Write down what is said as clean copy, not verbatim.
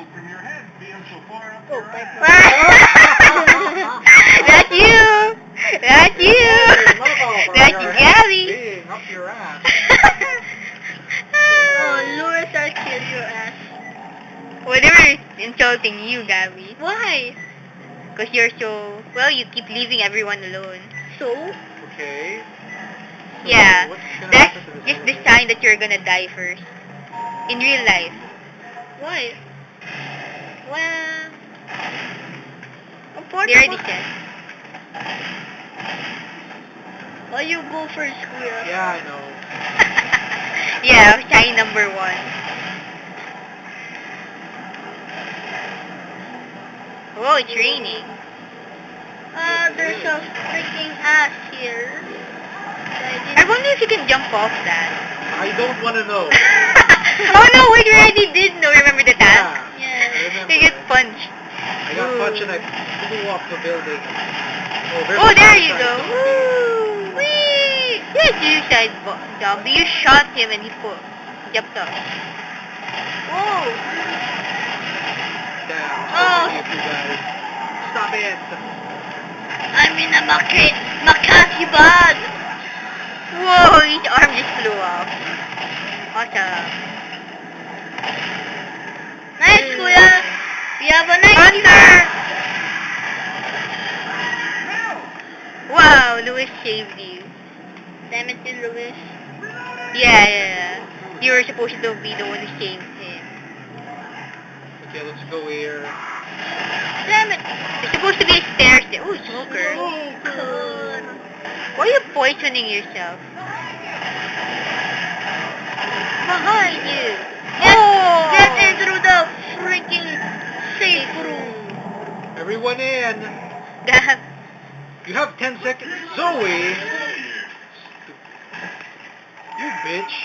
Oh, that's you! That's you! That's Gabby! Being up your ass. Oh, Louis, I'll kill your ass. Whatever insulting you, Gabby. Why? Because you're so... Well, you keep leaving everyone alone. So? Okay. Yeah, what's gonna that's happen to this just the elevator? sign that you're gonna die first. In real life. Why? Well, Important they already what? said. Oh, you go first, Kuya. Yeah, I know. Yeah, sign number 1. Oh, it's raining. There's a freaking ass here. I wonder if you can jump off that. I don't want to know. Oh no, wait, we already did know. Remember the task? Yeah. Yes. I remember. You get punched. I got punched and I flew off the building. Oh, Oh, there you suicide go. zombie. Woo! Whee! Yes, you said zombie. You shot him and he jumped off. Oh. Damn. Oh. So many of you guys. Stop it. I'm in a Makati bag. Whoa, his arm just flew off. Awesome. Nice, Kuya. We have a nice Hunter! Wow, Louis saved you. Damn it, Louis. Yeah. You were supposed to be the one who saved him. Okay, let's go here. Damn it. There's supposed to be stairs there. Ooh, smoker. God. Why are you poisoning yourself? Behind you. Get in through the freaking safe room. Everyone in. Damn. You have 10 seconds. Zoe! You bitch.